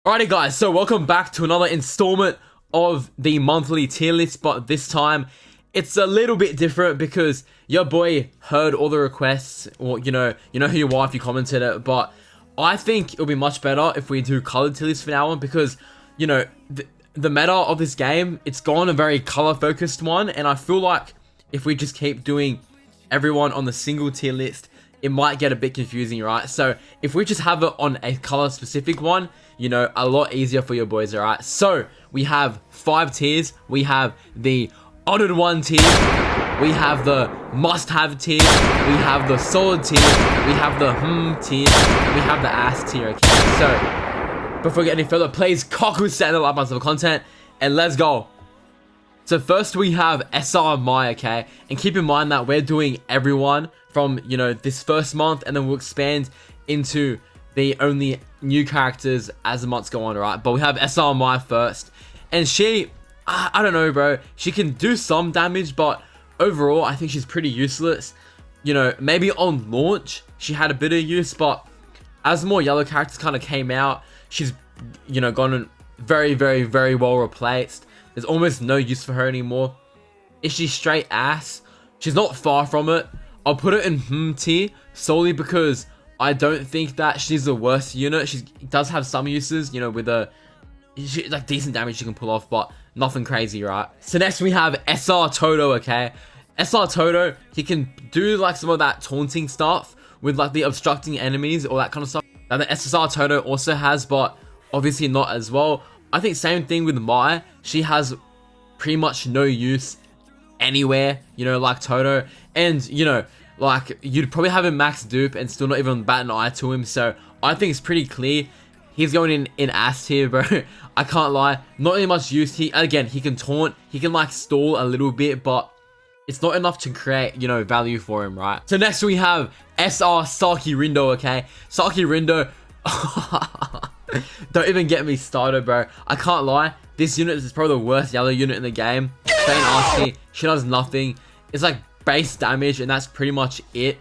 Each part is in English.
Alrighty guys, so welcome back to another installment of the monthly tier list, but this time it's a little bit different because your boy heard all the requests, or you know who you are if you commented it, but I think it'll be much better if we do colored tier list from now on because, you know, the meta of this game, it's gone a very color focused one, and I feel like if we just keep doing everyone on the single tier list, it might get a bit confusing, right? So if we just have it on a color specific one, you know, a lot easier for your boys, all right? So we have 5 tiers. We have the honored one tier, we have the must-have tier, we have the solid tier, we have the tier, we have the ass tier, okay? So before we get any further, please cockle set the like button for content, and let's go. So first we have SR My, okay? And keep in mind that we're doing everyone from, you know, this first month, and then we'll expand into the only new characters as the months go on, right? But we have SR My first, and she, I don't know, bro. She can do some damage, but overall, I think she's pretty useless. You know, maybe on launch, she had a bit of use, but as more yellow characters kind of came out, she's, you know, gotten very, very, very well replaced. There's almost no use for her anymore. Is she straight ass? She's not far from it. I'll put it in tier solely because I don't think that she's the worst unit. She does have some uses, you know, with like decent damage she can pull off, but nothing crazy, right? So next we have SR Toto, okay? SR Toto, he can do like some of that taunting stuff with like the obstructing enemies, or that kind of stuff that the SSR Toto also has, but obviously not as well. I think same thing with Mai. She has pretty much no use anywhere, you know, like Toto. And, you know, like, you'd probably have him max dupe and still not even bat an eye to him. So I think it's pretty clear he's going in ass tier, bro. I can't lie. Not really much use. Again, he can taunt. He can like stall a little bit, but it's not enough to create, you know, value for him, right? So next we have SR Saki Rindo, okay? Saki Rindo. Don't even get me started, bro. I can't lie. This unit is probably the worst yellow unit in the game. Staying nasty. She does nothing. It's like base damage, and that's pretty much it.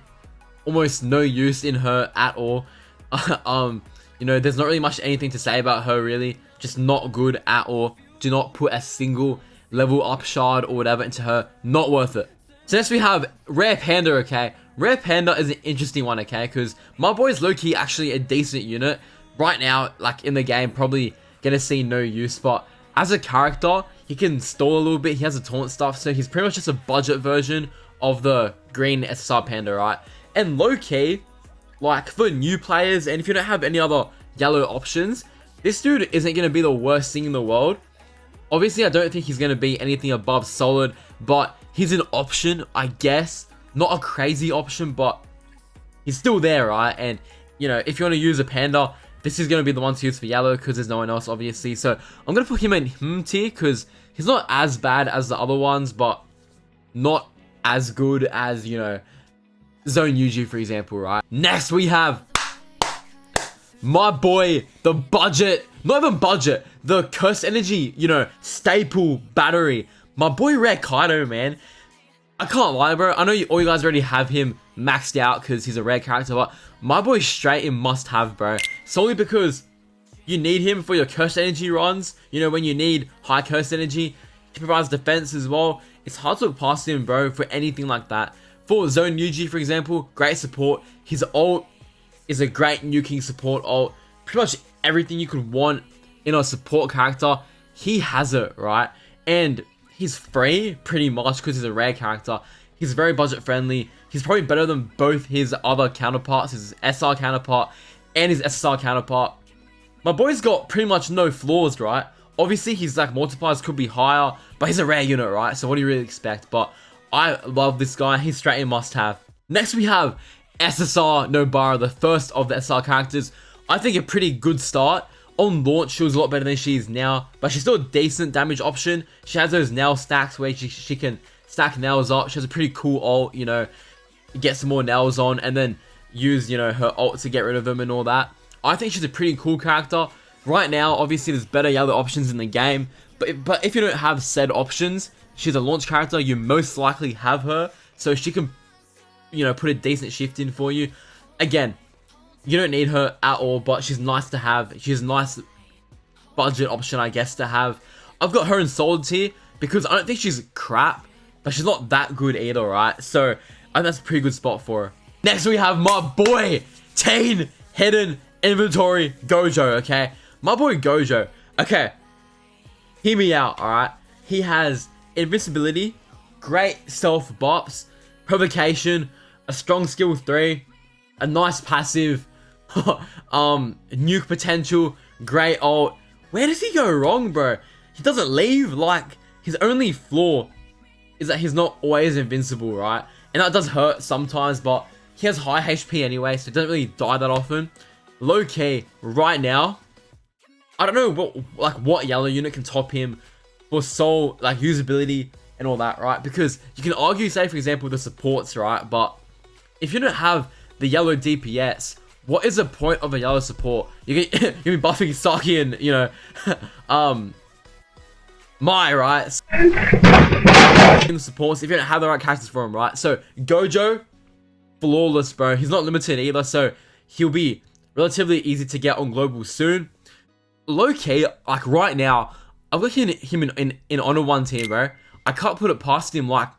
Almost no use in her at all. You know, there's not really much anything to say about her, really. Just not good at all. Do not put a single level up shard or whatever into her. Not worth it. So next we have Rare Panda, okay? Rare Panda is an interesting one, okay? Because my boy's low-key actually a decent unit. Right now, like in the game, probably gonna see no use, but as a character, he can stall a little bit. He has a taunt stuff, so he's pretty much just a budget version of the green SSR Panda, right? And low-key, like for new players, and if you don't have any other yellow options, this dude isn't gonna be the worst thing in the world. Obviously, I don't think he's gonna be anything above solid, but he's an option, I guess. Not a crazy option, but he's still there, right? And, you know, if you want to use a Panda, this is going to be the one to use for yellow because there's no one else, obviously. So I'm going to put him in tier because he's not as bad as the other ones, but not as good as, you know, Zone Yuji, for example, right? Next, we have my boy, the budget, not even budget, the Curse Energy, you know, staple battery. My boy Rare Kaido, man. I can't lie, bro. I know all you guys already have him maxed out because he's a rare character, but my boy's straight in must-have, bro. Solely because you need him for your Curse Energy runs. You know, when you need high Curse Energy, he provides defense as well. It's hard to look past him, bro, for anything like that. For Zone Yuji, for example, great support. His ult is a great nuking support ult. Pretty much everything you could want in a support character, he has it, right? And he's free, pretty much, because he's a rare character. He's very budget friendly. He's probably better than both his other counterparts, his SR counterpart and his SSR counterpart. My boy's got pretty much no flaws, right? Obviously, his like multipliers could be higher, but he's a rare unit, right? So what do you really expect? But I love this guy. He's straight in must-have. Next, we have SSR Nobara, the first of the SR characters. I think a pretty good start. On launch, she was a lot better than she is now, but she's still a decent damage option. She has those nail stacks where she can stack nails up. She has a pretty cool ult, you know, get some more nails on, and then use, you know, her ult to get rid of them and all that. I think she's a pretty cool character. Right now, obviously, there's better other options in the game, but if you don't have said options, she's a launch character, you most likely have her, so she can, you know, put a decent shift in for you. Again, you don't need her at all, but she's nice to have. She's nice budget option, I guess, to have. I've got her in solid tier because I don't think she's crap, but she's not that good either, right? So I think that's a pretty good spot for her. Next, we have my boy, Teen Hidden Inventory Gojo, okay? My boy Gojo, okay, hear me out, alright? He has invincibility, great stealth bops, provocation, a strong skill 3, a nice passive, nuke potential, great ult. Where does he go wrong, bro? He doesn't leave. Like, his only flaw is that he's not always invincible, right? And that does hurt sometimes, but he has high HP anyway, so he doesn't really die that often. Low key, right now, I don't know what yellow unit can top him for soul, like, usability and all that, right? Because you can argue, say for example, the supports, right? But if you don't have the yellow DPS, what is the point of a yellow support? You're gonna be buffing Saki and, you know, Mai, right? In the supports, if you don't have the right characters for him, right? So Gojo, flawless, bro. He's not limited either, so he'll be relatively easy to get on global soon. Low key, like right now, I'm looking at him in Honor 1 tier, bro. I can't put it past him. Like,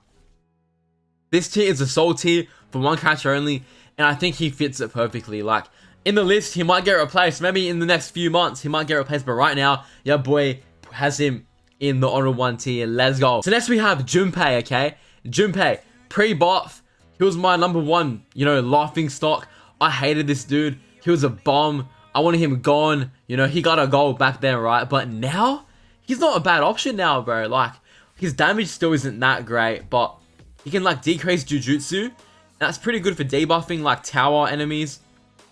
this tier is a soul tier for one character only, and I think he fits it perfectly. Like, in the list, he might get replaced. Maybe in the next few months, he might get replaced, but right now, your boy has him in the Honor 1 tier. Let's go. So next we have Junpei, okay? Junpei, pre-buff, he was my number 1, you know, laughing stock. I hated this dude. He was a bomb. I wanted him gone. You know, he got a goal back then, right? But now, he's not a bad option now, bro. Like, his damage still isn't that great, but he can, like, decrease Jujutsu. That's pretty good for debuffing, like, tower enemies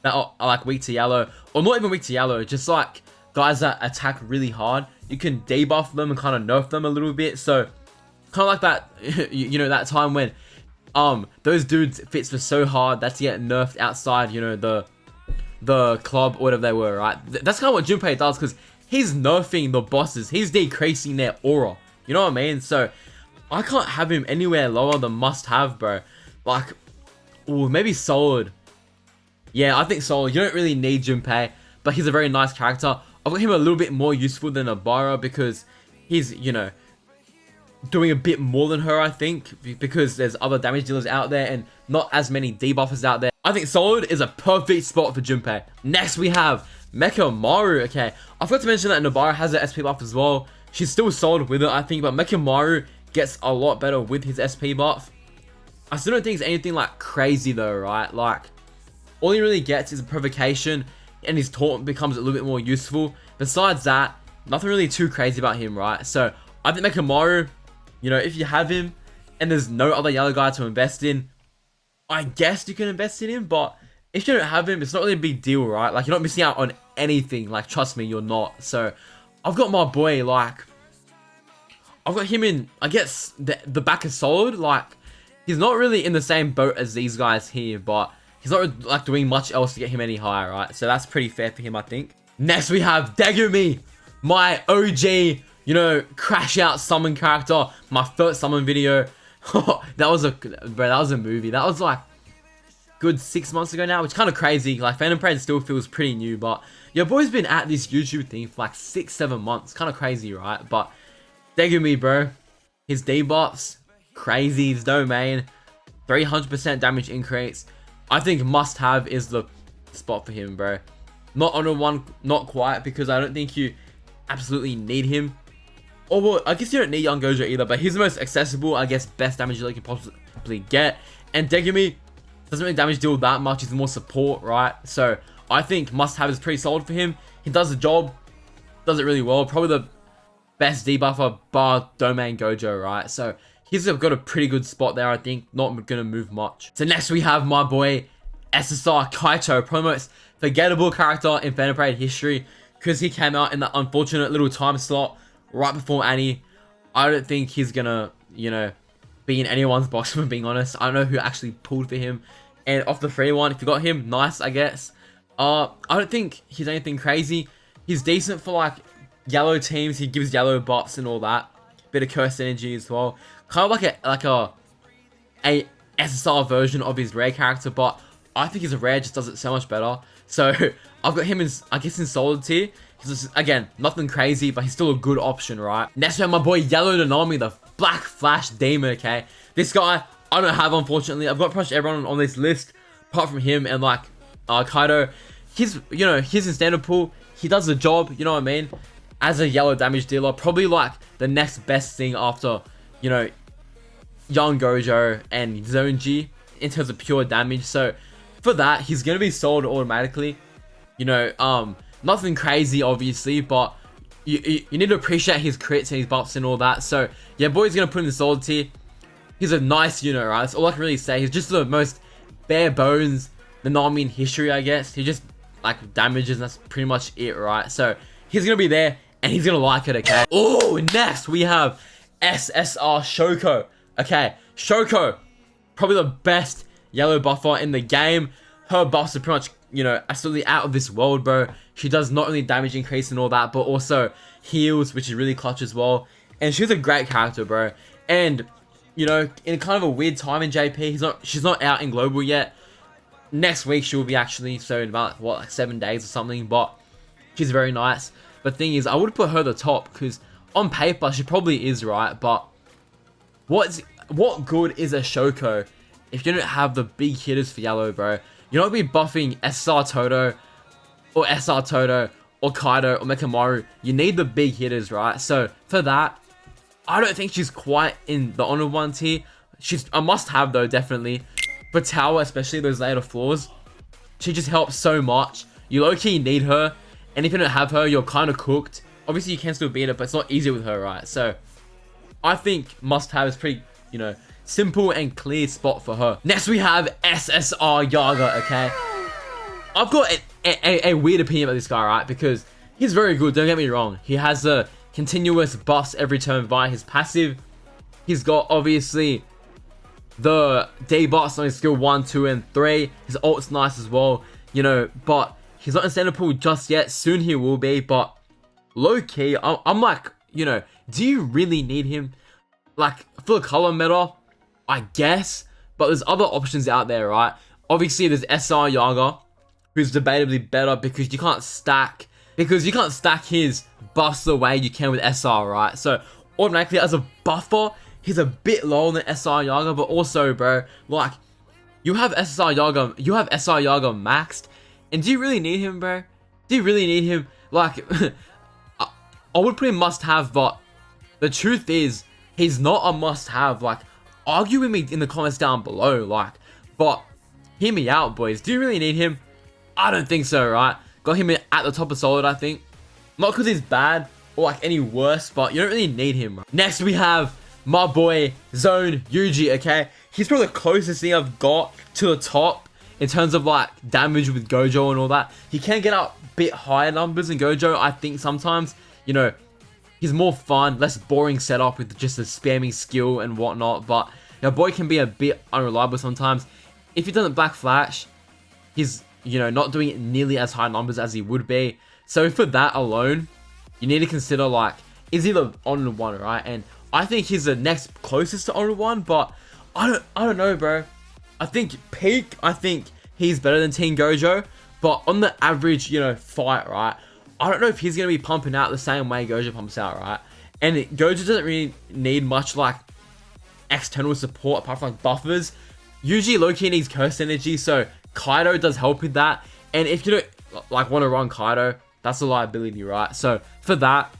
that are like, weak to yellow. Or not even weak to yellow, just, like, guys that attack really hard. You can debuff them and kind of nerf them a little bit. So, kind of like that, you know, that time when those dudes fits were so hard that's to get nerfed outside, you know, the club or whatever they were, right? That's kind of what Junpei does, because he's nerfing the bosses. He's decreasing their aura. You know what I mean? So, I can't have him anywhere lower than must-have, bro. Like, ooh, maybe solid. Yeah, I think solid. You don't really need Junpei, but he's a very nice character. I've got him a little bit more useful than Abara because he's, you know, doing a bit more than her, I think, because there's other damage dealers out there and not as many debuffers out there. I think solid is a perfect spot for Junpei. Next, we have Mecha Maru, okay. I forgot to mention that Nobara has an SP buff as well. She's still solid with it, I think, but Mecha Maru gets a lot better with his SP buff. I still don't think it's anything, like, crazy, though, right? Like, all he really gets is a provocation, and his taunt becomes a little bit more useful. Besides that, nothing really too crazy about him, right? So, I think Mecha Maru, you know, if you have him, and there's no other yellow guy to invest in, I guess you can invest in him, but if you don't have him, it's not really a big deal, right? Like, you're not missing out on anything. Like, trust me, you're not. So, I've got my boy, like, I've got him in, I guess, the back is solid. Like, he's not really in the same boat as these guys here, but he's not, like, doing much else to get him any higher, right? So, that's pretty fair for him, I think. Next, we have Degumi, my OG, you know, crash out summon character. My first summon video. that was a movie. That was, like, good 6 months ago now, which is kind of crazy. Like, Phantom Parade still feels pretty new, but your boy's been at this YouTube thing for, like, 6-7 months. Kind of crazy, right? But Degumi, bro, his debuffs, crazy. His domain, 300% damage increase. I think must-have is the spot for him, bro. Not Honor 1, not quite, because I don't think you absolutely need him. Or, well, I guess you don't need Young Gojo either, but he's the most accessible, I guess, best damage dealer you can possibly get. And Degumi doesn't really damage deal that much, he's more support, right? So, I think must-have is pretty solid for him. He does the job, does it really well. Probably the best debuffer bar Domain Gojo, right? So, he's got a pretty good spot there, I think. Not going to move much. So, next we have my boy, SSR Kaito, probably most forgettable character in Phantom Parade history, because he came out in that unfortunate little time slot right before Annie. I don't think he's gonna, you know, be in anyone's box, for being honest. I don't know who actually pulled for him. And off the free one, if you got him, nice, I guess. I don't think he's anything crazy. He's decent for, like, yellow teams. He gives yellow buffs and all that. Bit of curse energy as well. Kind of like a SSR version of his rare character, but I think his rare just does it so much better. So, I've got him in, I guess, in solid tier. He's just, again, nothing crazy, but he's still a good option, right? Next we have my boy Yellow Nanami, the Black Flash Demon, okay? This guy, I don't have, unfortunately. I've got pretty much everyone on this list, apart from him and, like, Kaido. He's, you know, he's in standard pool. He does the job, you know what I mean? As a yellow damage dealer, probably, like, the next best thing after, you know, Young Gojo and Zonji in terms of pure damage. So, for that, he's going to be sold automatically. You know, nothing crazy, obviously, but you need to appreciate his crits and his buffs and all that. So, yeah, boy's going to put him in the solid tier. He's a nice unit, right? That's all I can really say. He's just the most bare bones Nanami in history, I guess. He just, like, damages, and that's pretty much it, right? So, he's going to be there, and he's going to like it, okay? Oh, next, we have SSR Shoko. Okay, Shoko, probably the best yellow buffer in the game. Her buffs are pretty much, you know, absolutely out of this world, bro. She does not only damage increase and all that, but also heals, which is really clutch as well. And she's a great character, bro. And, you know, in kind of a weird time in JP, she's not out in global yet. Next week she will be, actually, so in about, what, like 7 days or something, but she's very nice. But the thing is, I would put her at the top, because on paper she probably is, right? But what good is a Shoko if you don't have the big hitters for yellow, bro? You're not going to be buffing SR Toto or SR Toto or Kaido or Mekamaru. You need the big hitters, right? So for that, I don't think she's quite in the honored one tier. She's a must-have, though, definitely. For tower, especially those later floors, she just helps so much. You low-key need her, and if you don't have her, you're kind of cooked. Obviously, you can still beat it, but it's not easy with her, right? So I think must-have is pretty, you know, simple and clear spot for her. Next, we have SSR Yaga, okay? I've got a weird opinion about this guy, right? Because he's very good, don't get me wrong. He has a continuous buffs every turn via his passive. He's got, obviously, the debuffs on his skill 1, 2, and 3. His ult's nice as well, you know, but he's not in standard pool just yet. Soon he will be, but low-key, I'm like, you know, do you really need him? Like, for the color meta, I guess, but there's other options out there, right? Obviously, there's SR Yaga, who's debatably better because you can't stack his buffs the way you can with SR, right? So automatically, as a buffer, he's a bit lower than SR Yaga, but also, bro, like, you have SR Yaga maxed, and do you really need him, bro? Do you really need him? Like, I would put him must-have, but the truth is, he's not a must-have. Like, argue with me in the comments down below, like, but hear me out, boys. Do you really need him? I don't think so, right? Got him at the top of solid, I think. Not because he's bad or like any worse, but you don't really need him. Right? Next, we have my boy Zone Yuji, okay? He's probably the closest thing I've got to the top in terms of like damage with Gojo and all that. He can get up a bit higher numbers than Gojo, I think sometimes. You know, he's more fun, less boring setup with just a spamming skill and whatnot, but your boy can be a bit unreliable sometimes. If he doesn't Black Flash, he's, you know, not doing it nearly as high numbers as he would be. So for that alone, you need to consider, like, is he the honored one, right? And I think he's the next closest to honored one, but I don't know, bro. I think peak, I think he's better than Team Gojo, but on the average, you know, fight, right? I don't know if he's going to be pumping out the same way Gojo pumps out, right? And Gojo doesn't really need much, like, external support apart from, like, buffers. Usually, low-key needs curse energy, so Kaido does help with that. And if you don't, like, want to run Kaido, that's a liability, right? So, for that,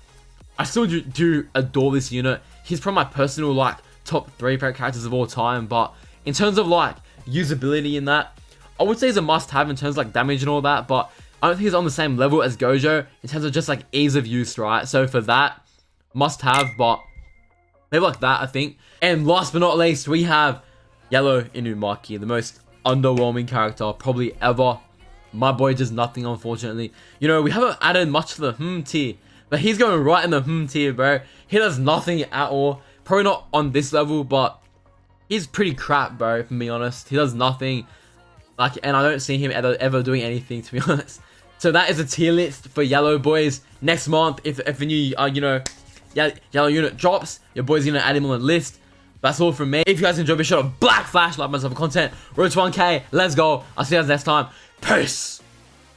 I still do adore this unit. He's probably my personal, like, top 3 favorite characters of all time. But in terms of, like, usability in that, I would say he's a must-have in terms of, like, damage and all that, but I don't think he's on the same level as Gojo in terms of just, like, ease of use, right? So for that, must have, but maybe like that, I think. And last but not least, we have Yellow Inumaki, the most underwhelming character probably ever. My boy does nothing, unfortunately. You know, we haven't added much to the tier, but he's going right in the tier, bro. He does nothing at all. Probably not on this level, but he's pretty crap, bro, if I'm being honest. He does nothing. Like, and I don't see him ever doing anything, to be honest. So that is a tier list for Yellow, boys. Next month, if a new, you know, Yellow unit drops, your boy's gonna add him on the list. That's all from me. If you guys enjoyed, be sure to Black Flash, like myself content. Road to 1K. Let's go. I'll see you guys next time. Peace.